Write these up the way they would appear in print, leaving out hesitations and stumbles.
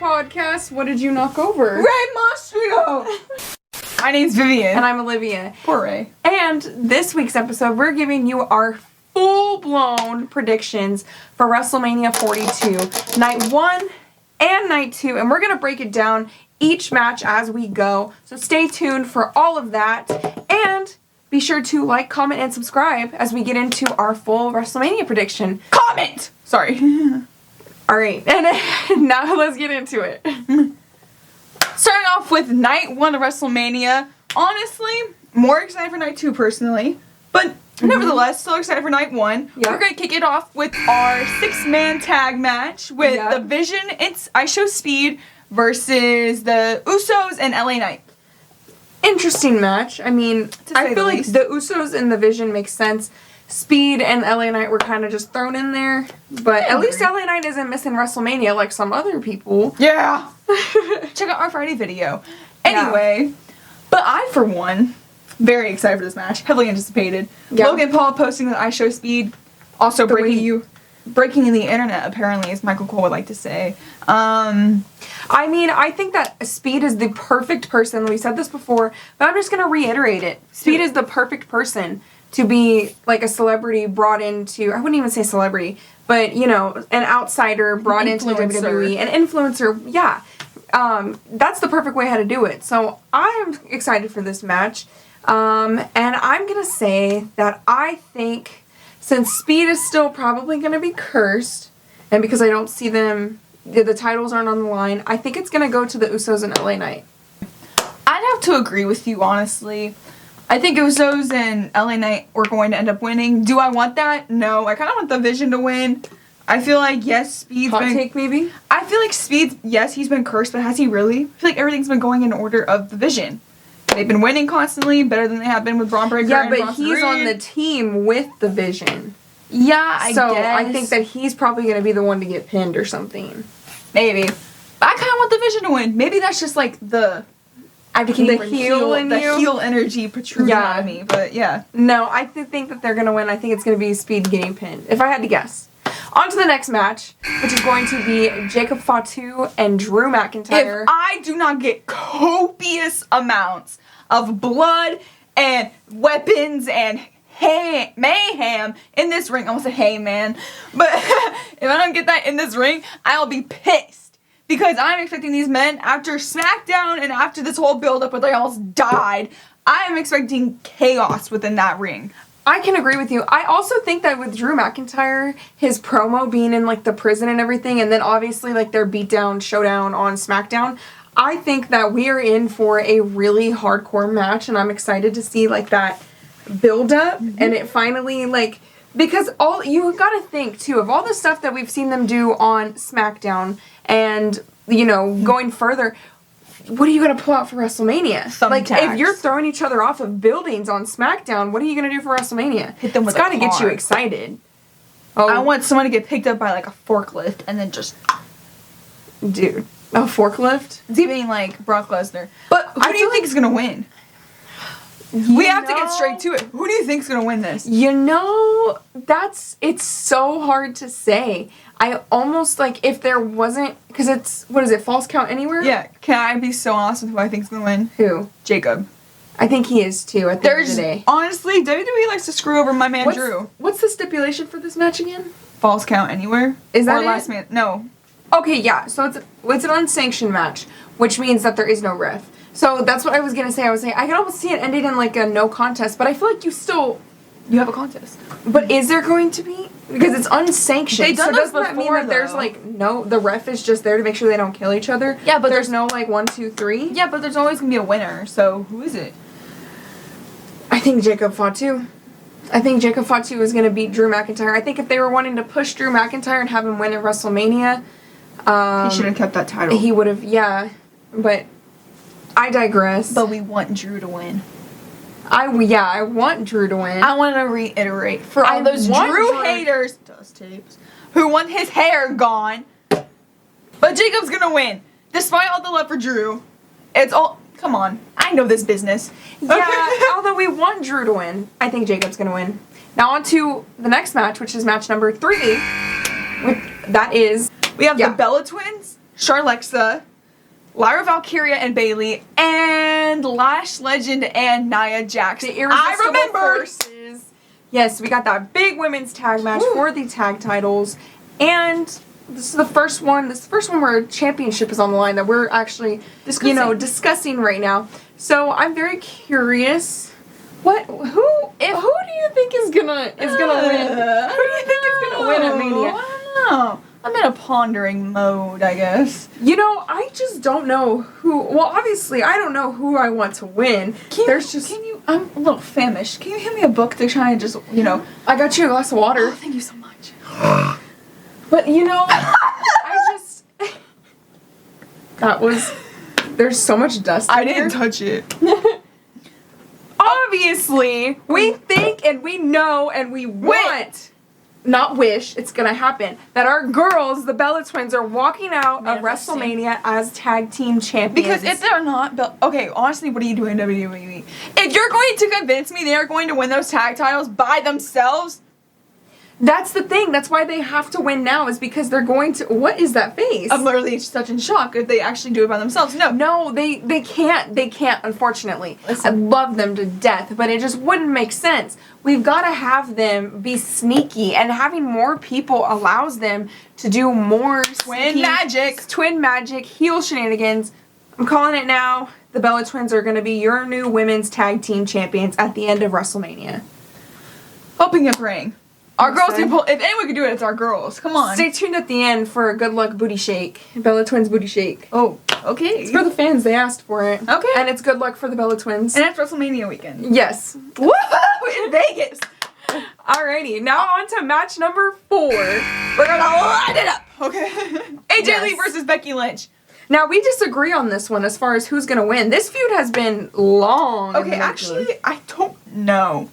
Podcast. What did you knock over? Ray Mastrio! My name's Vivian. And I'm Olivia. Poor Ray. And this week's episode, we're giving you our full-blown predictions for WrestleMania 42. Night 1 and Night 2. And we're going to break it down each match as we go. So stay tuned for all of that. And be sure to like, comment, and subscribe as we get into our full WrestleMania prediction. Comment! Sorry. Alright, and now let's get into it. Starting off with Night 1 of WrestleMania. Honestly, more excited for Night 2 personally. But nevertheless, still excited for Night 1. Yep. We're going to kick it off with our 6-man tag match with The Vision, it's I Show Speed versus the Usos and LA Knight. Interesting match. I mean, I feel like the Usos and the Vision make sense. Speed and LA Knight were kind of just thrown in there. But at least LA Knight isn't missing WrestleMania like some other people. Yeah. Check out our Friday video. Anyway, but I, for one, very excited for this match. Heavily anticipated. Yep. Logan Paul posting that I Show Speed. Also breaking the internet, apparently, as Michael Cole would like to say. I mean, I think that Speed is the perfect person. We said this before, but I'm just going to reiterate it. Speed is the perfect person to be like a celebrity brought into, I wouldn't even say celebrity, but, you know, an outsider brought into the WWE. An influencer, yeah. That's the perfect way how to do it. So I'm excited for this match. And I'm going to say that I think since Speed is still probably going to be cursed, and because I don't see them, the titles aren't on the line, I think it's going to go to the Usos and LA Knight. I'd have to agree with you, honestly. I think Usos and LA Knight were going to end up winning. Do I want that? No. I kind of want the Vision to win. I feel like, yes, Speed's Hot take, maybe? I feel like Speed, yes, he's been cursed, but has he really? I feel like everything's been going in order of the Vision. They've been winning constantly, better than they have been with Braun Breaker and but Bronson he's Reed. on the team with the Vision. Yeah, I guess. So I think that he's probably going to be the one to get pinned or something. Maybe. But I kind of want the Vision to win. Maybe that's just like the heel energy protruding out of me. But yeah. No, I think that they're going to win. I think it's going to be Speed getting pinned, if I had to guess. On to the next match, which is going to be Jacob Fatu and Drew McIntyre. If I do not get copious amounts of blood and weapons and mayhem in this ring, I almost said hey man, but if I don't get that in this ring, I'll be pissed. Because I'm expecting these men, after SmackDown and after this whole build-up where they almost died, I am expecting chaos within that ring. I can agree with you. I also think that with Drew McIntyre, his promo being in, like, the prison and everything, and then obviously, like, their beatdown showdown on SmackDown, I think that we are in for a really hardcore match, and I'm excited to see, like, that build-up, and it finally, like, because you gotta think, too, of all the stuff that we've seen them do on SmackDown, and, you know, going further, what are you going to pull out for WrestleMania? Thumbtacks. Like, if you're throwing each other off of buildings on SmackDown, what are you going to do for WrestleMania? Hit them with It's got to get you excited. Oh, I want someone to get picked up by, like, a forklift and then just... Dude. A forklift? It's even like Brock Lesnar. But who do you think is going to win? We have to get straight to it. Who do you think is going to win this? You know, it's so hard to say. I almost, like, if there wasn't, because it's, what is it, False Count Anywhere? Yeah, can I be so honest with who I think is going to win? Who? Jacob. I think he is, too, at the end of the day. Honestly, WWE likes to screw over my man Drew. What's the stipulation for this match again? False Count Anywhere. Is that or last man? No. Okay, yeah, so it's an unsanctioned match, which means that there is no ref. So that's what I was going to say. I was saying, I can almost see it ending in, like, a no contest, but I feel like you have a contest. But is there going to be? Because it's unsanctioned. They've done so this doesn't that mean before, that there's, like, no, the ref is just there to make sure they don't kill each other? Yeah, but there's no, like, 1, 2, 3? Yeah, but there's always going to be a winner, so who is it? I think Jacob Fatu. I think Jacob Fatu is going to beat Drew McIntyre. I think if they were wanting to push Drew McIntyre and have him win at WrestleMania... he should have kept that title. He would have, yeah. But I digress. But we want Drew to win. I want Drew to win. I want to reiterate for all those Drew haters, dust tapes, who want his hair gone. But Jacob's gonna win, despite all the love for Drew. It's all. Come on, I know this business. Yeah, although we want Drew to win, I think Jacob's gonna win. Now on to the next match, which is match number 3. We have the Bella Twins, Charlexa, Lyra Valkyria and Bailey, and Lash Legend and Nia Jax. The irresistible forces. Yes, we got that big women's tag match for the tag titles, and this is the first one. This is the first one where a championship is on the line that we're actually, discussing right now. So I'm very curious. Who do you think is gonna win? Who do you think is gonna win at Mania? I don't know. I'm in a pondering mode, I guess. I just don't know who. Well, obviously, I don't know who I want to win. I'm a little famished. Can you hand me a book to try and just, I got you a glass of water. Oh, thank you so much. But there's so much dust in I didn't here. touch it. Obviously, we think and we know and we want, not wish, it's gonna happen, that our girls, the Bella Twins, are walking out of WrestleMania as tag team champions. Because if they're not, okay, honestly, what are you doing, WWE? If you're going to convince me they are going to win those tag titles by themselves, that's the thing. That's why they have to win now, is because they're going to. What is that face? I'm literally such in shock if they actually do it by themselves. No, they can't. They can't, unfortunately. Listen. I love them to death, but it just wouldn't make sense. We've got to have them be sneaky, and having more people allows them to do more twin magic, heel shenanigans. I'm calling it now. The Bella Twins are going to be your new women's tag team champions at the end of WrestleMania. Hoping and praying. Our girls can pull. If anyone can do it, it's our girls. Come on. Stay tuned at the end for a good luck booty shake. Bella Twins booty shake. Oh, okay. It's for the fans. They asked for it. Okay. And it's good luck for the Bella Twins. And it's WrestleMania weekend. Yes. Woo! In Vegas. Alrighty, now on to match number 4. We're gonna line it up. Okay. AJ Lee versus Becky Lynch. Now, we disagree on this one as far as who's gonna win. This feud has been long. Okay, actually, I don't know.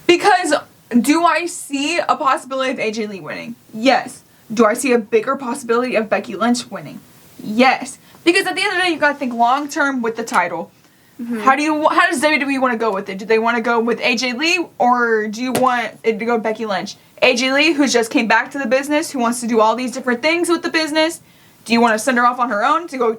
Because do I see a possibility of AJ Lee winning? Yes. Do I see a bigger possibility of Becky Lynch winning? Yes. Because at the end of the day, you gotta think long term with the title. Mm-hmm. How does WWE want to go with it? Do they want to go with AJ Lee, or do you want it to go Becky Lynch? AJ Lee, who just came back to the business, who wants to do all these different things with the business. Do you want to send her off on her own to go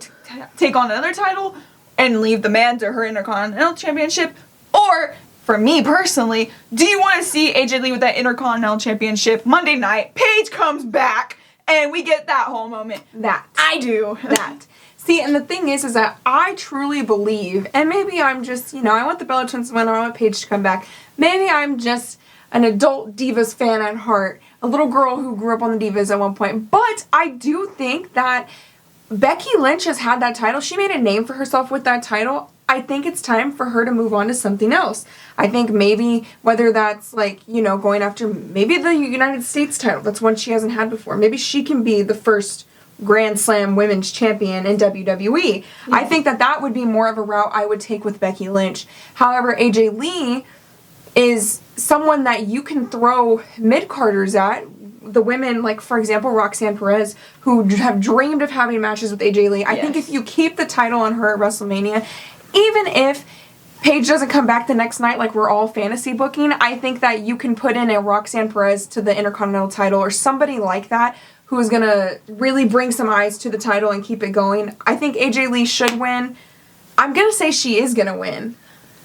take on another title and leave the man to her Intercontinental Championship? Or, for me personally, do you want to see AJ Lee with that Intercontinental Championship Monday night? Paige comes back and we get that whole moment. That. I do. That. See, and the thing is that I truly believe, and maybe I'm just, I want the Bella Twins to win, I want Paige to come back. Maybe I'm just an adult Divas fan at heart, a little girl who grew up on the Divas at one point. But I do think that Becky Lynch has had that title. She made a name for herself with that title. I think it's time for her to move on to something else. I think maybe whether that's going after maybe the United States title. That's one she hasn't had before. Maybe she can be the first Grand Slam Women's Champion in WWE. Yeah. I think that would be more of a route I would take with Becky Lynch. However, AJ Lee is someone that you can throw mid-carders at. The women, like, for example, Roxanne Perez, who have dreamed of having matches with AJ Lee. I think if you keep the title on her at WrestleMania, even if Paige doesn't come back the next night like we're all fantasy booking, I think that you can put in a Roxanne Perez to the Intercontinental title or somebody like that who is going to really bring some eyes to the title and keep it going. I think AJ Lee should win. I'm going to say she is going to win.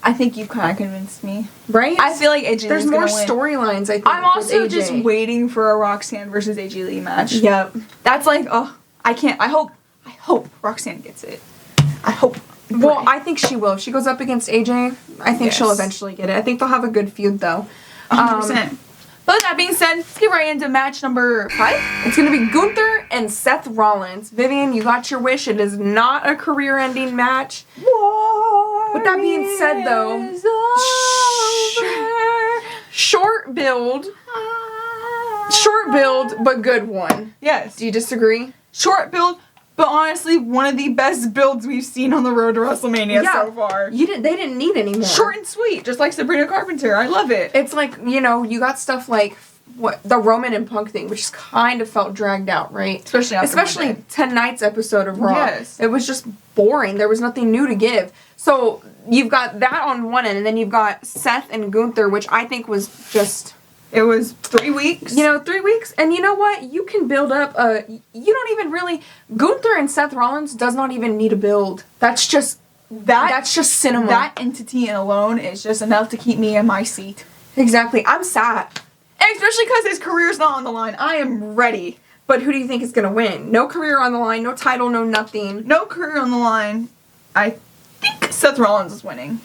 I think you kind of convinced me. Right? I feel like AJ Lee's There's more storylines, I think. I'm also just waiting for a Roxanne versus AJ Lee match. Yep. That's like, I hope Roxanne gets it. I hope. Well, I think she will. If she goes up against AJ, I think she'll eventually get it. I think they'll have a good feud, though. 100%. But with that being said, let's get right into match number 5. It's going to be Gunther and Seth Rollins. Vivian, you got your wish. It is not a career-ending match. With that being said, though, short build, but good one. Yes. Do you disagree? Short build, but honestly, one of the best builds we've seen on the road to WrestleMania so far. They didn't need any more. Short and sweet, just like Sabrina Carpenter. I love it. It's like, you got stuff like the Roman and Punk thing, which kind of felt dragged out, right? Especially tonight's episode of Raw. Yes. It was just boring. There was nothing new to give. So you've got that on one end, and then you've got Seth and Gunther, which I think was just It was 3 weeks. 3 weeks. And you know what? You can build up you don't even really... Gunther and Seth Rollins does not even need a build. That's just cinema. That entity alone is just enough to keep me in my seat. Exactly. I'm sad. And especially because his career's not on the line. I am ready. But who do you think is going to win? No career on the line, no title, no nothing. No career on the line. I think Seth Rollins is winning.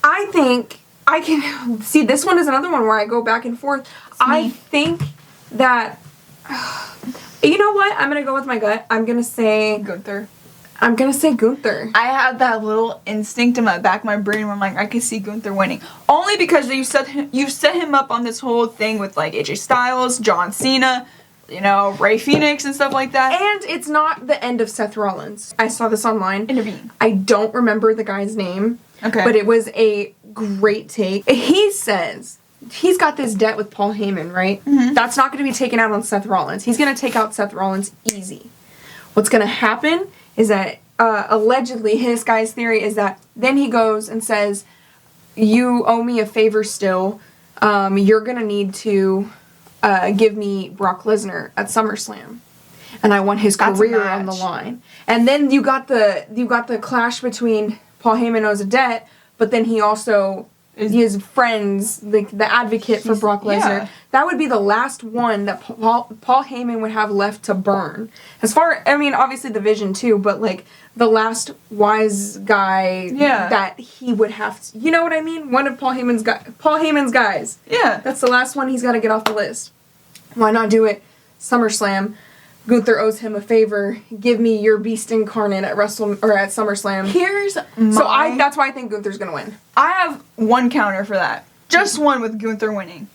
I think I can... See, this one is another one where I go back and forth. I think that... You know what? I'm going to go with my gut. I'm going to say... Gunther. I'm going to say Gunther. I have that little instinct in my back of my brain where I'm like, I can see Gunther winning. Only because you set him up on this whole thing with, like, AJ Styles, John Cena... Ray Phoenix and stuff like that. And it's not the end of Seth Rollins. I saw this online. Intervene. I don't remember the guy's name. Okay. But it was a great take. He says he's got this debt with Paul Heyman, right? Mm-hmm. That's not going to be taken out on Seth Rollins. He's going to take out Seth Rollins easy. What's going to happen is that allegedly his guy's theory is that then he goes and says, you owe me a favor still. You're going to need to... give me Brock Lesnar at SummerSlam, and I want his career on the line. And then you got the clash between Paul Heyman owes a debt, but then he also his friends, the advocate for Brock Lesnar. Yeah. That would be the last one that Paul Heyman would have left to burn. Obviously the Vision too, but like the last wise guy that he would have to, you know what I mean? One of Paul Heyman's guys. Yeah. That's the last one he's got to get off the list. Why not do it? SummerSlam. Gunther owes him a favor. Give me your beast incarnate at SummerSlam. That's why I think Gunther's gonna win. I have one counter for that. Just one with Gunther winning.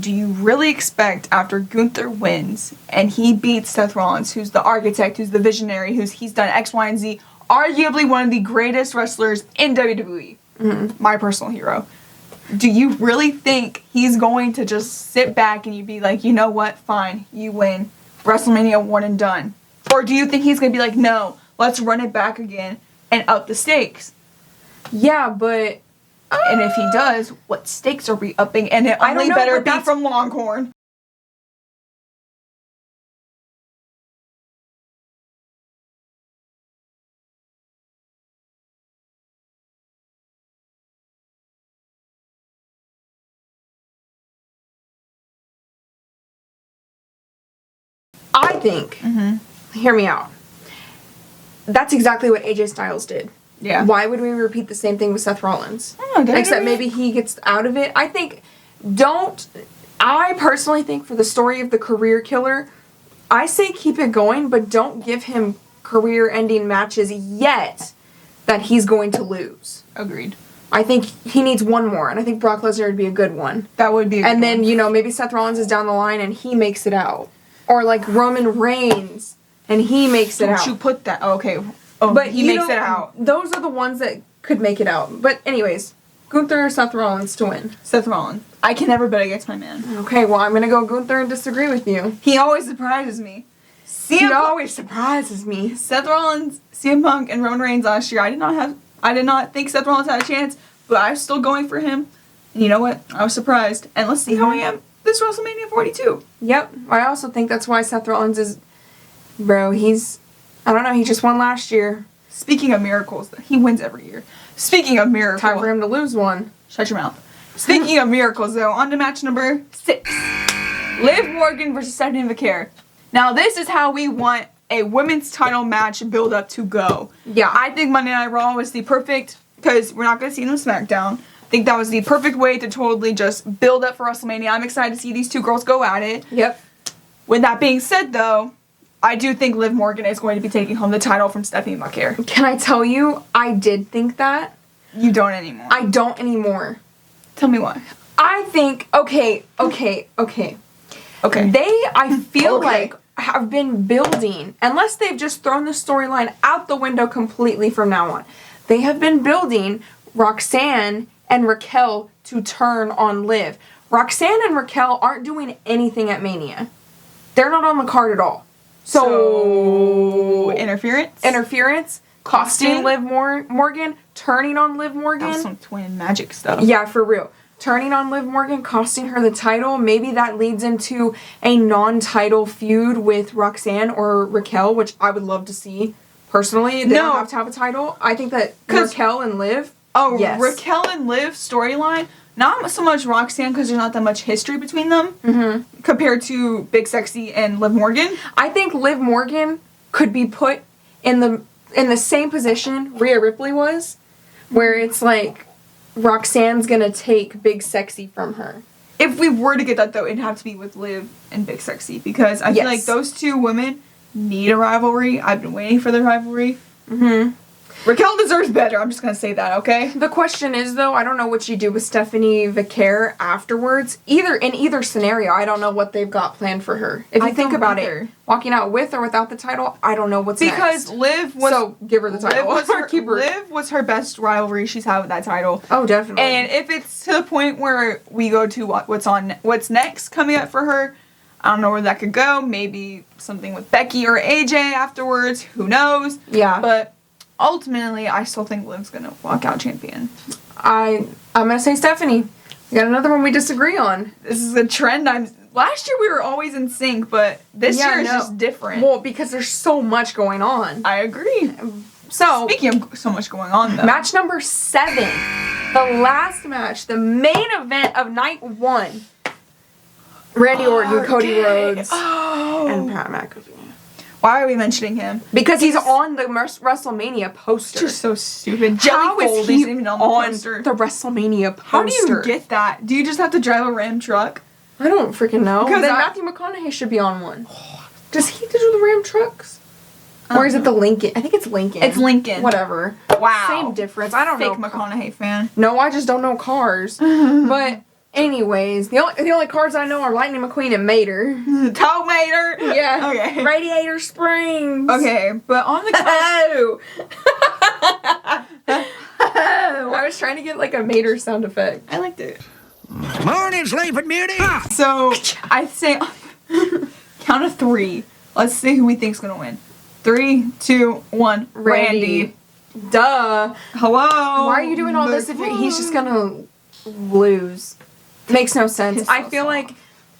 Do you really expect after Gunther wins and he beats Seth Rollins, who's the architect, who's the visionary, he's done X, Y, and Z, arguably one of the greatest wrestlers in WWE, my personal hero. Do you really think he's going to just sit back and you be like, you know what, fine, you win. WrestleMania 1 and done? Or do you think he's going to be like, no, let's run it back again and up the stakes? Yeah, but... and if he does, what stakes are we upping? And it only better be from Longhorn. I think, hear me out, that's exacay what AJ Styles did. Yeah. Why would we repeat the same thing with Seth Rollins? Except maybe he gets out of it. I personally think for the story of the career killer, I say keep it going, but don't give him career-ending matches yet that he's going to lose. Agreed. I think he needs one more, and I think Brock Lesnar would be a good one. That would be a good one. And then, maybe Seth Rollins is down the line and he makes it out. Or like Roman Reigns, and he makes it out. Don't you put that... Okay. Oh, but he makes it out. Those are the ones that could make it out. But anyways, Gunther or Seth Rollins to win? Seth Rollins. I can never bet against my man. Okay, well, I'm going to go Gunther and disagree with you. He always surprises me. He always surprises me. Seth Rollins, CM Punk, and Roman Reigns last year, I did not think Seth Rollins had a chance, but I was still going for him. And you know what? I was surprised. And let's see how I am this WrestleMania 42. Yep. I also think that's why Seth Rollins is... Bro, I don't know, he just won last year. Speaking of miracles, he wins every year. Speaking of miracles... Time for him to lose one. Shut your mouth. Speaking of miracles, though, on to match number 6. Liv Morgan versus Stephanie McMahon. Now, this is how we want a women's title match build-up to go. Yeah. I think Monday Night Raw was the perfect... Because we're not going to see them on SmackDown. I think that was the perfect way to totally just build up for WrestleMania. I'm excited to see these two girls go at it. Yep. With that being said, though... I do think Liv Morgan is going to be taking home the title from Stephanie McMahon. Can I tell you, I did think that. You don't anymore. I don't anymore. Tell me why. I think, okay. I feel like, have been building, unless they've just thrown the storyline out the window completely from now on. They have been building Roxanne and Raquel to turn on Liv. Roxanne and Raquel aren't doing anything at Mania. They're not on the card at all. So interference, costing Liv Morgan, turning on Liv Morgan. That's some twin magic stuff. Yeah, for real. turning on Liv Morgan, costing her the title. Maybe that leads into a non-title feud with Roxanne or Raquel, which I would love to see. Personally, they don't have to have a title. I think that Raquel and Liv. Oh, yes. Raquel and Liv storyline. Not so much Roxanne because there's not that much history between them compared to Big Sexy and Liv Morgan. I think Liv Morgan could be put in the same position Rhea Ripley was, where it's like Roxanne's gonna take Big Sexy from her. If we were to get that though, it'd have to be with Liv and Big Sexy because I feel like those two women need a rivalry. I've been waiting for the rivalry. Raquel deserves better. I'm just gonna say that, okay? The question is, though, I don't know what you do with Stephanie Vicaire afterwards. In either scenario, I don't know what they've got planned for her. If you think about it, walking out with or without the title, I don't know what's next. Because Liv was... So, give her the title. Liv was her best rivalry she's had with that title. Oh, definitely. And if it's to the point where we go to what's next coming up for her, I don't know where that could go. Maybe something with Becky or AJ afterwards. Who knows? Yeah. But... ultimately, I still think Liv's gonna walk out champion. I'm gonna say Stephanie. We got another one we disagree on. This is a trend. Last year we were always in sync, but this year is just different. Well, because there's so much going on. I agree. So speaking of so much going on, though, match number 7, the last match, the main event of night 1. Randy Orton, Cody Rhodes, and Pat McAfee. Why are we mentioning him? Because he's on the WrestleMania poster. Just so stupid. How is he even on the WrestleMania poster? How do you get that? Do you just have to drive a Ram truck? I don't freaking know. Because then Matthew McConaughey should be on one. Does he do the Ram trucks? Or is it the Lincoln? I think it's Lincoln. It's Lincoln. Whatever. Wow. Same difference. I don't know. Fake McConaughey fan. No, I just don't know cars. But anyways, the only cars I know are Lightning McQueen and Mater. Tow Mater? Yeah. Okay. Radiator Springs. Okay, but on the Oh. I was trying to get like a Mater sound effect. I liked it. Morning, Sleeping Beauty. So, I'd say count of 3. Let's see who we think's gonna win. 3, 2, 1. Randy. Duh. Hello. Why are you doing all this if he's just gonna lose? Makes no sense. I feel like,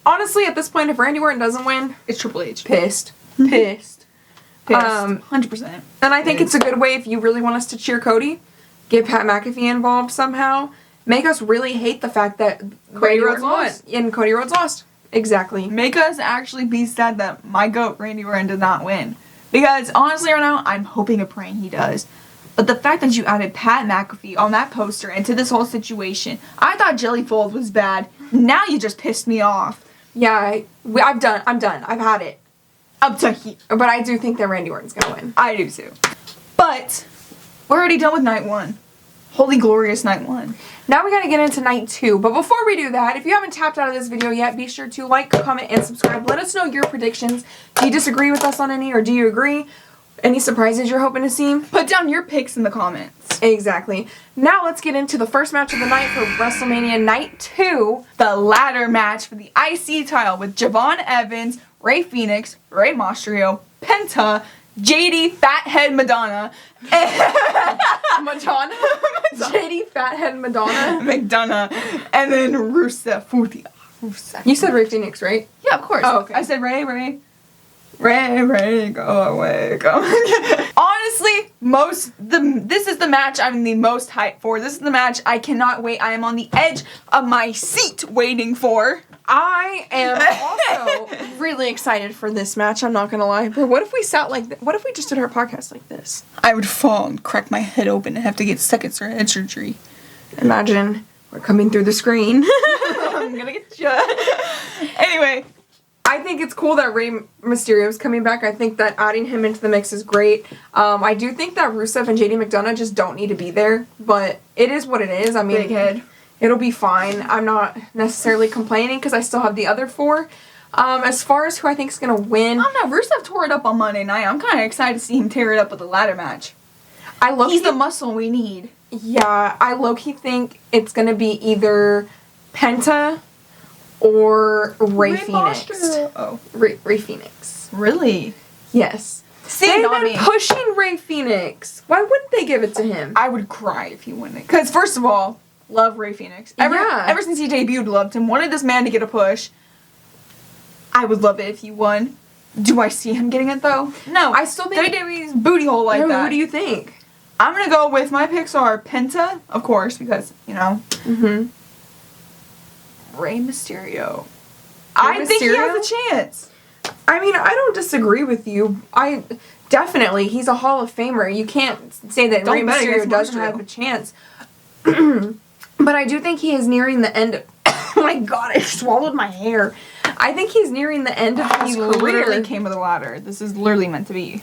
honestly, at this point, if Randy Orton doesn't win, it's Triple H. Pissed. 100%. And I think it's a good way if you really want us to cheer Cody, get Pat McAfee involved somehow, make us really hate the fact that Randy Rhodes lost. And Cody Rhodes lost. Exactly. Make us actually be sad that my GOAT, Randy Orton, did not win. Because, honestly, right now, I'm hoping and praying he does. But the fact that you added Pat McAfee on that poster into this whole situation, I thought Jelly Fold was bad. Now you just pissed me off. Yeah, I'm done. I've had it. Up to here. But I do think that Randy Orton's gonna win. I do too. But we're already done with night 1. Holy glorious night 1. Now we gotta get into night 2. But before we do that, if you haven't tapped out of this video yet, be sure to like, comment, and subscribe. Let us know your predictions. Do you disagree with us on any, or do you agree? Any surprises you're hoping to see? Put down your picks in the comments. Exactly. Now let's get into the first match of the night for WrestleMania Night 2. The ladder match for the IC title with Javon Evans, Rey Fenix, Rey Mysterio, Penta, JD Fathead Madonna, Madonna? JD Fathead Madonna? McDonough, and then Rusev. You said Rey Fenix, right? Yeah, of course. Oh, okay. I said Rey, go away, go. Honestly, this is the match I'm the most hyped for. This is the match I cannot wait. I am on the edge of my seat waiting for. I am also really excited for this match, I'm not gonna lie. But what if we sat like what if we just did our podcast like this? I would fall and crack my head open and have to get second head surgery. Imagine we're coming through the screen. I'm gonna get you. Anyway. I think it's cool that Rey Mysterio is coming back. I think that adding him into the mix is great. I do think that Rusev and JD McDonough just don't need to be there, but it is what it is. I mean, big head. It'll be fine. I'm not necessarily complaining because I still have the other 4. As far as who I think is going to win, I don't know. Rusev tore it up on Monday night. I'm kind of excited to see him tear it up with a ladder match. He's the muscle we need. Yeah, I low-key think it's going to be either Penta or Rey Fenix. Oh. Rey Fenix. Really? Yes. See, they've been pushing Rey Fenix. Why wouldn't they give it to him? I would cry if he won it. Because, first of all, love Rey Fenix. Yeah. Ever since he debuted, loved him. Wanted this man to get a push. I would love it if he won. Do I see him getting it though? No. I still think WWE's booty hole like that. Who do you think? I'm gonna go with my picks are Penta, of course, because, you know. Mm-hmm. Rey Mysterio. I think he has a chance. I mean, I don't disagree with you. Definitely, he's a Hall of Famer. You can't say that Rey Mysterio doesn't have a chance. But I do think he is nearing the end of... Oh my god, I swallowed my hair. I think he's nearing the end of his He career. literally came with a ladder. This is literally meant to be.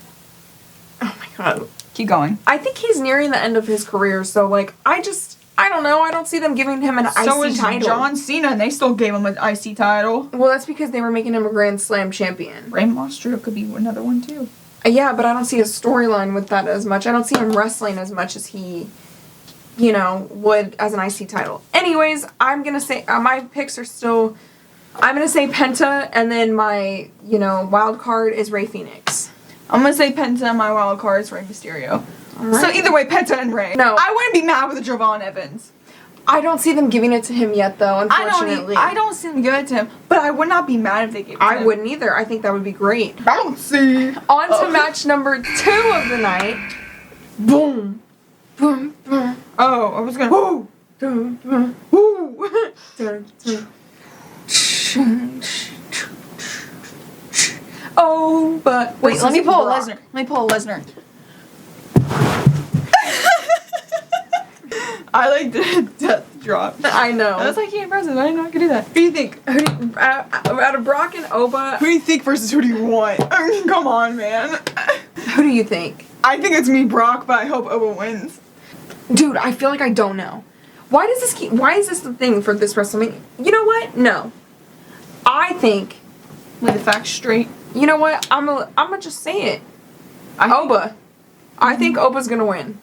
Oh my god. Keep going. I think he's nearing the end of his career, so, like, I don't know. I don't see them giving him an IC title. So is John Cena, and they still gave him an IC title. Well, that's because they were making him a Grand Slam champion. Rey Mysterio could be another one, too. Yeah, but I don't see a storyline with that as much. I don't see him wrestling as much as he, you know, would as an IC title. Anyways, I'm going to say, my picks are still, I'm going to say Penta, and then my, you know, wild card is Rey Fenix. I'm going to say Penta, and my wild card is Rey Mysterio. Right. So either way, Penta and Rey. No. I wouldn't be mad with a Javon Evans. I don't see them giving it to him yet, though, unfortunately. I don't see them give it to him, but I would not be mad if they gave it to him. I wouldn't either. I think that would be great. Bouncy. On to match number 2 of the night. Boom. Boom. Boom. Oh, I was gonna. Woo. Dun, dun, woo. Dun, dun. Oh, but Wait, let me pull a Brock. Lesnar. Let me pull a Lesnar. I like the death drop. I know. That was like impressive. I didn't know I could do that. Who do you think? Out of Brock and Oba, Who do you think versus who do you want? I mean, come on, man. who do you think? I think it's me, Brock, but I hope Oba wins. Dude, I feel like I don't know. Why is this the thing for this WrestleMania? You know what? No. I think, Lay the facts straight. you know what? I'm gonna just say it. Oba. I think Oba's gonna win.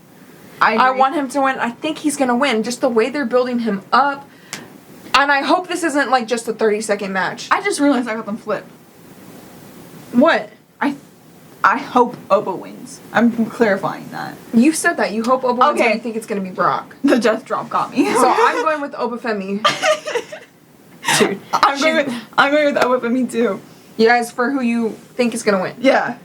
I want him to win. I think he's gonna win. Just the way they're building him up. And I hope this isn't like just a 30-second match. I just realized I got them flipped. What? I hope Oba wins. I'm clarifying that. You said that. You hope Oba wins, Okay. but you think it's gonna be Brock. The death drop got me. So I'm going with Oba Femi. Dude. I'm going with Oba for me too. You guys, for who you think is gonna win. Yeah.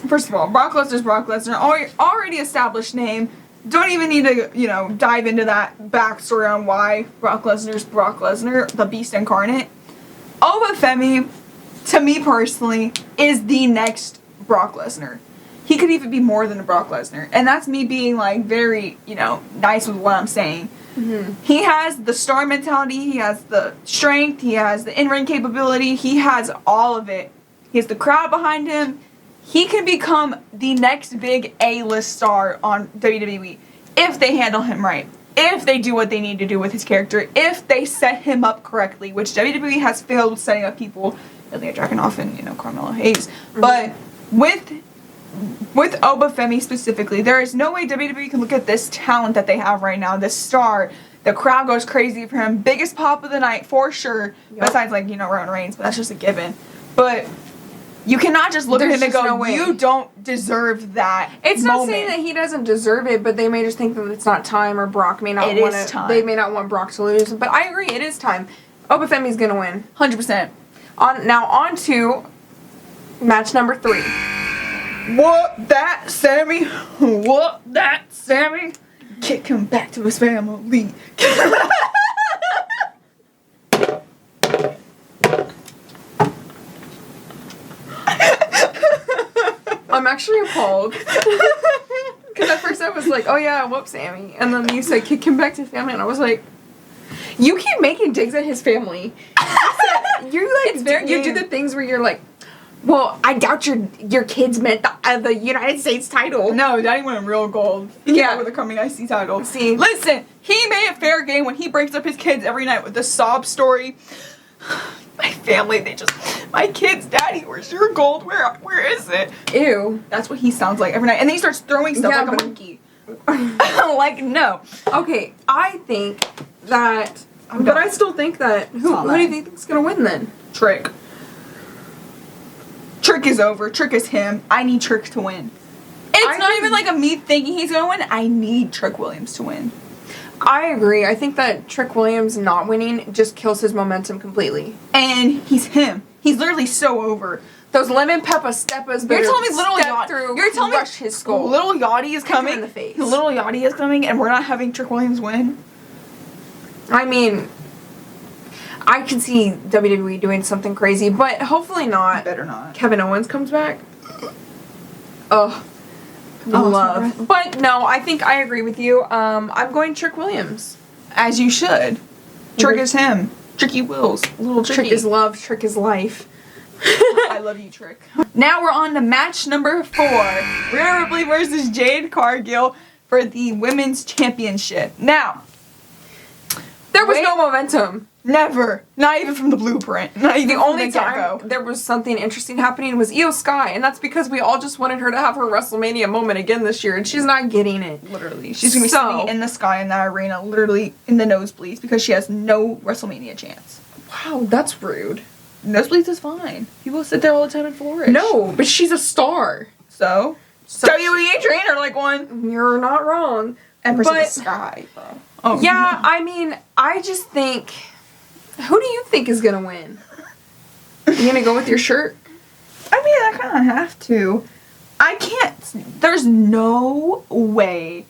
First of all, Brock Lesnar's Brock Lesnar. Already established name. Don't even need to, you know, dive into that backstory on why Brock Lesnar's Brock Lesnar, the Beast Incarnate. Oba Femi, to me personally, is the next Brock Lesnar. He could even be more than a Brock Lesnar. And that's me being, like, very, you know, nice with what I'm saying. Mm-hmm. He has the star mentality, he has the strength, he has the in-ring capability, he has all of it. He has the crowd behind him. He can become the next big A-list star on WWE if they handle him right. If they do what they need to do with his character. If they set him up correctly, which WWE has failed with setting up people, Ilya Dragunov and, you know, Carmelo Hayes. Mm-hmm. But with Oba Femi specifically, there is no way WWE can look at this talent that they have right now, this star. The crowd goes crazy for him. Biggest pop of the night, for sure. Yep. Besides, like, you know, Roman Reigns, but that's just a given. But you cannot just look at him and go, you don't deserve that. It's not saying that he doesn't deserve it, but they may just think that it's not time, or Brock may not want it. They may not want Brock to lose. But I agree, it is time. Oba Femi's gonna win. 100%. On to match number 3. What that, Sammy? What that, Sammy? Kick him back to his family. I'm actually appalled. Because at first I was like, oh yeah, whoops, Sammy. And then you said, kick him back to family. And I was like, you keep making digs at his family. You do the things where you're like, well, I doubt your kids meant the United States title. No, Daddy went in real gold. Yeah. With a coming IC title. See. Listen, he made it fair game when he breaks up his kids every night with the sob story. My family, my kids, Daddy, where's your gold? Where is it? Ew. That's what he sounds like every night. And then he starts throwing stuff like a monkey. Like, no. Okay, I think that, but I still think that, who do you think is going to win then? Trick. Trick is over. Trick is him. I need Trick to win. It's not even like a me thinking he's going to win. I need Trick Williams to win. I agree. I think that Trick Williams not winning just kills his momentum completely. And he's him. He's literally so over. Those lemon pepper steppers. You're telling me Little Yachty. Yachty. You're telling me his skull. Little Yachty is coming. in the face. Little Yachty is coming, and we're not having Trick Williams win. I mean, I can see WWE doing something crazy, but hopefully not. Better not. Kevin Owens comes back. Oh, love. But no, I think I agree with you. I'm going Trick Williams. As you should. Trick is him. Tricky Wills. Little Tricky. Trick is love. Trick is life. I love you, Trick. Now we're on to match number 4. Rhea Ripley versus Jade Cargill for the Women's Championship. Now, There was no momentum. Never. Not even from the blueprint. Not even The from only the time get-go. there was something interesting happening was Io Sky, and that's because we all just wanted her to have her WrestleMania moment again this year, and she's not getting it. Literally. She's going to be sitting in the sky in that arena, literally in the nosebleeds, because she has no WrestleMania chance. Wow, that's rude. Nosebleeds is fine. People sit there all the time and flourish. No, but she's a star. So WWE trainer like one. You're not wrong. Empress of the But- Sky, bro. Oh, Yeah, I mean, I just think... Who do you think is gonna win? You gonna go with your shirt? I mean, I kind of have to. I can't. There's no way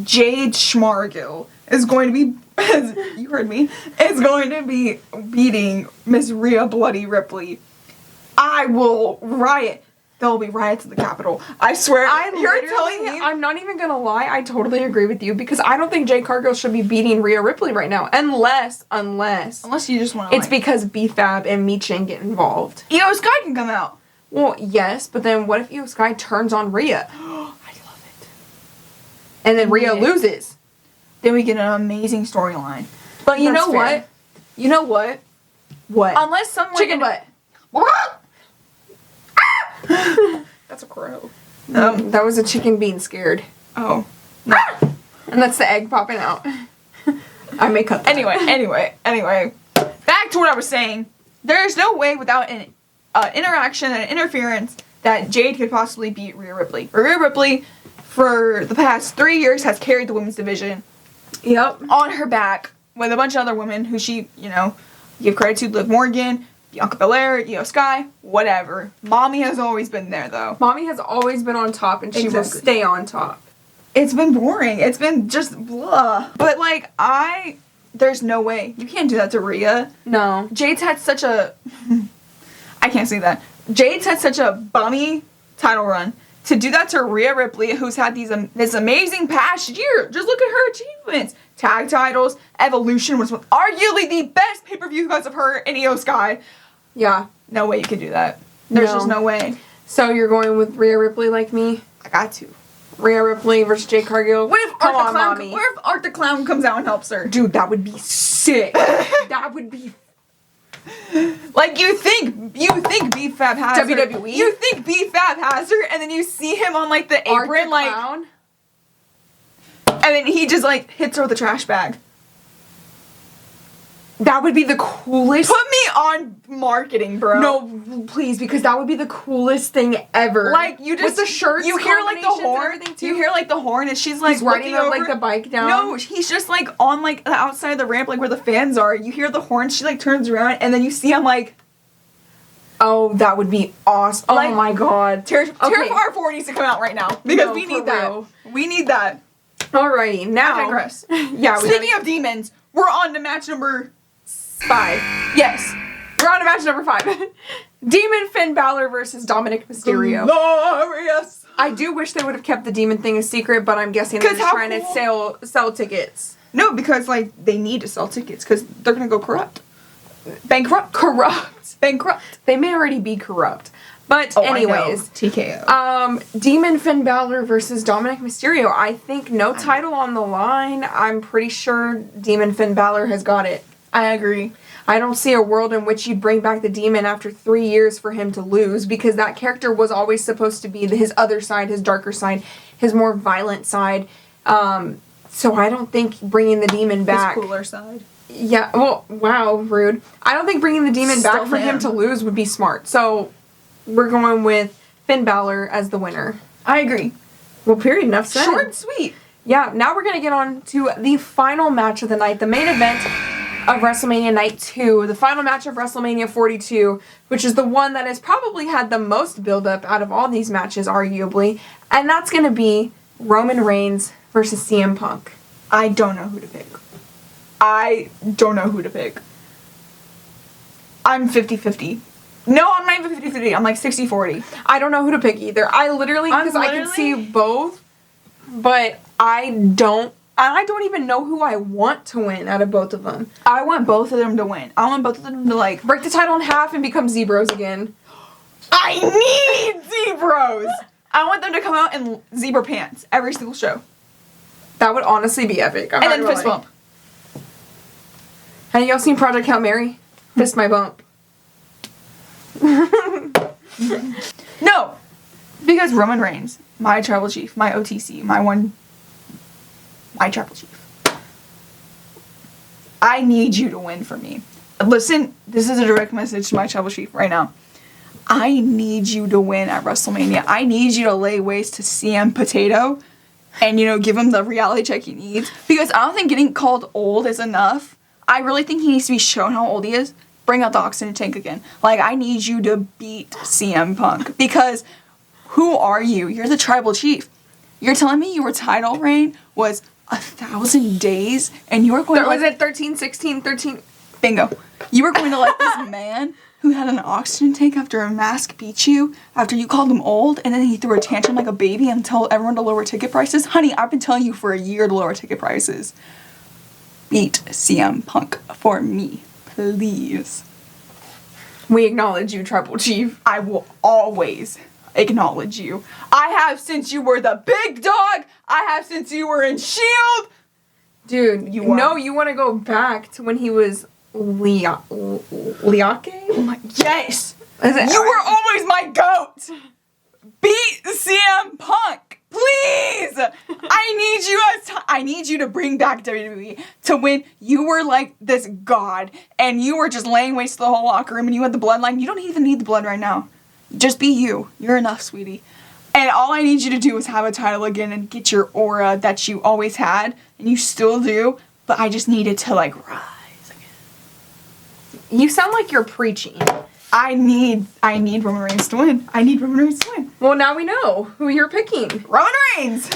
Jade Schmargill is going to be, as you heard me, is going to be beating Miss Rhea Bloody Ripley. I will riot. There will be riots in the Capitol. I swear. You're telling me? I'm not even gonna lie, I totally agree with you, because I don't think Jade Cargill should be beating Rhea Ripley right now. Unless Unless you just want to. it's because B-Fab and Michin get involved. Io Sky can come out. Well, yes, but then what if Io Sky turns on Rhea? I love it. And then Rhea Yeah. loses. Then we get an amazing storyline. But you That's know fair. what? You know what? What? Unless someone Chicken butt. That's a crow. That was a chicken being scared. Oh. And that's the egg popping out. I may cut that. Anyway. Back to what I was saying. There's no way without an interaction and interference that Jade could possibly beat Rhea Ripley. Rhea Ripley, for the past 3 years, has carried the women's division Yep. on her back with a bunch of other women who she, give credit to. Liv Morgan, Bianca Belair, Io Sky, whatever. Mommy has always been there, though. Mommy has always been on top, and she will Exactly. stay on top. It's been boring. It's been just blah. But, there's no way. You can't do that to Rhea. No. Jade's had such a... I can't say that. Jade's had such a bummy title run. To do that to Rhea Ripley, who's had this amazing past year. Just look at her achievements. Tag titles. Evolution was arguably the best pay-per-view because of her and Io Sky. Yeah. No way you can do that. There's No. just no way. So you're going with Rhea Ripley like me? I got to. Rhea Ripley versus Jade Cargill? What if Come Art on, the Clown? Mommy. What if Art the Clown comes out and helps her? Dude, that would be sick. That would be... You think B-Fab has her. WWE? You think B-Fab has her, and then you see him on, the Art apron, the Clown? and then he just, hits her with a trash bag. That would be the coolest... Put me on marketing, bro. No, please, because that would be the coolest thing ever. You just... With the shirts, you hear, the combinations and horn. everything, too. You hear, the horn, and she's, He's riding looking over. the bike down. No, he's just, on, the outside of the ramp, where the fans are. You hear the horn, she, turns around, and then you see him, Oh, that would be awesome. Oh my god. Terrifier 4 needs to come out right now. Because No, we for need that. real. We need that. Alrighty, now... I digress. Yeah, Speaking of demons, we're on to match number 5. Yes. We're on to match number 5. Demon Finn Balor versus Dominic Mysterio. Glorious. I do wish they would have kept the demon thing a secret, but I'm guessing they're 'Cause just how trying cool- to sell tickets. No, because they need to sell tickets because they're gonna go corrupt. Bankrupt. They may already be corrupt. But anyways, TKO. Demon Finn Balor versus Dominic Mysterio. I think no title on the line. I'm pretty sure Demon Finn Balor has got it. I agree. I don't see a world in which you'd bring back the demon after 3 years for him to lose, because that character was always supposed to be his other side, his darker side, his more violent side. So I don't think bringing the demon back... His cooler side. Yeah, well, wow, rude. I don't think bringing the demon Still back for him him. to lose would be smart. So we're going with Finn Balor as the winner. I agree. Well, period, enough said. Short and sweet. yeah, now we're going to get on to the final match of the night, the main event of WrestleMania Night 2, the final match of WrestleMania 42, which is the one that has probably had the most build-up out of all these matches, arguably, and that's going to be Roman Reigns versus CM Punk. I don't know who to pick. I'm 50-50. No, I'm not even 50-50. I'm like 60-40. I don't know who to pick either. I can see both, but I don't even know who I want to win out of both of them. I want both of them to win. I want both of them to, like, break the title in half and become Zebros again. I need Zebros! I want them to come out in zebra pants every single show. That would honestly be epic. And then fist bump. Have y'all seen Project Hail Mary? Fist my bump. No! Because Roman Reigns, my tribal chief, my OTC, my tribal chief. I need you to win for me. Listen, this is a direct message to my tribal chief right now. I need you to win at WrestleMania. I need you to lay waste to CM Potato and, give him the reality check he needs. Because I don't think getting called old is enough. I really think he needs to be shown how old he is. Bring out the oxygen tank again. Like, I need you to beat CM Punk. Because who are you? You're the tribal chief. You're telling me your title reign was 1,000 days and you were going to... Was it 13, 16, 13? Bingo. You were going to let this man who had an oxygen tank after a mask beat you, after you called him old, and then he threw a tantrum like a baby and told everyone to lower ticket prices? Honey, I've been telling you for a year to lower ticket prices. Beat CM Punk for me, please. We acknowledge you, tribal chief. I will always acknowledge you. I have since you were the big dog. I have since you were in S.H.I.E.L.D. Dude, you want to go back to when he was Liake? Oh my, yes! You were always my goat! Beat CM Punk! Please! I need you to bring back WWE to win. You were like this god, and you were just laying waste to the whole locker room, and you had the bloodline. You don't even need the blood right now. Just be you. You're enough, sweetie. And all I need you to do is have a title again and get your aura that you always had, and you still do, but I just need it to, like, rise again. You sound like you're preaching. I need Roman Reigns to win. I need Roman Reigns to win. Well, now we know who you're picking. Roman Reigns!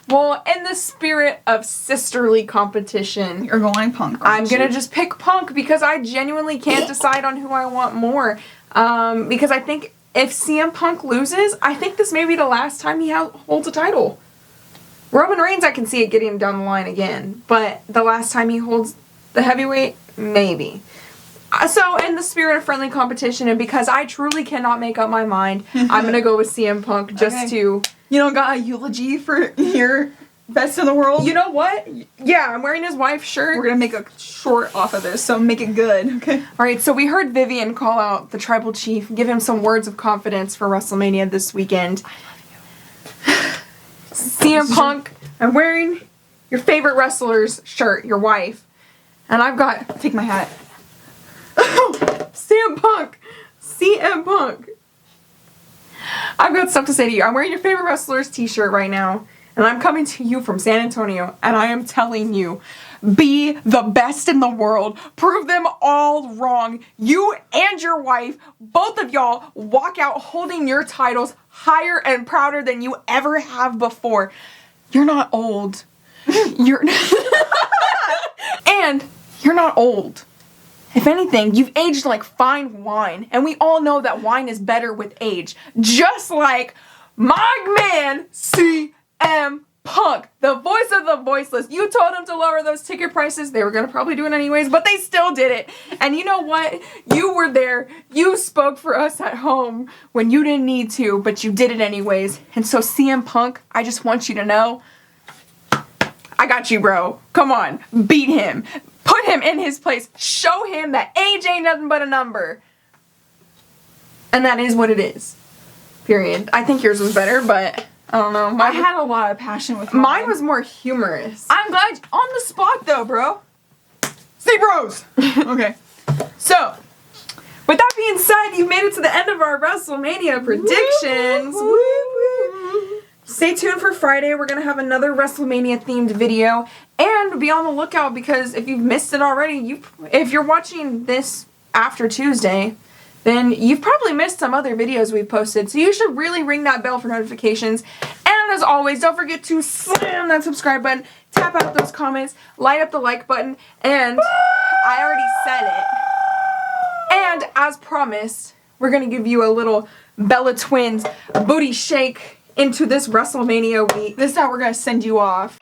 Well, in the spirit of sisterly competition, you're going Punk. I'm going to just pick Punk because I genuinely can't decide on who I want more. Because I think if CM Punk loses, I think this may be the last time he holds a title. Roman Reigns, I can see it getting him down the line again. But the last time he holds the heavyweight, maybe. So, in the spirit of friendly competition, and because I truly cannot make up my mind, I'm going to go with CM Punk just to... You don't got a eulogy for your best in the world? You know what? Yeah, I'm wearing his wife's shirt. We're going to make a short off of this, so make it good, okay? Alright, so we heard Vivian call out the tribal chief, give him some words of confidence for WrestleMania this weekend. I love you. CM Punk, I'm wearing your favorite wrestler's shirt, your wife. And I've got... Take my hat. CM Punk. CM Punk. I've got stuff to say to you. I'm wearing your favorite wrestler's t-shirt right now. And I'm coming to you from San Antonio. And I am telling you, be the best in the world. Prove them all wrong. You and your wife, both of y'all, walk out holding your titles higher and prouder than you ever have before. You're not old. And you're not old. If anything, you've aged like fine wine, and we all know that wine is better with age. Just like my man, CM Punk, the voice of the voiceless. You told him to lower those ticket prices. They were going to probably do it anyways, but they still did it. And you know what? You were there. You spoke for us at home when you didn't need to, but you did it anyways. And so CM Punk, I just want you to know, I got you, bro. Come on. Beat him. Put him in his place. Show him that age ain't nothing but a number. And that is what it is. Period. I think yours was better, but I don't know. I had a lot of passion with mine. Mine was more humorous. I'm glad on the spot though, bro. See bros. Okay. So, with that being said, you made it to the end of our WrestleMania predictions. Woo-hoo. Stay tuned for Friday. We're going to have another WrestleMania themed video. And be on the lookout because if you've missed it already, if you're watching this after Tuesday, then you've probably missed some other videos we've posted. So you should really ring that bell for notifications. And as always, don't forget to slam that subscribe button, tap out those comments, light up the like button, and I already said it. And as promised, we're going to give you a little Bella Twins booty shake into this WrestleMania week. This is how we're gonna send you off.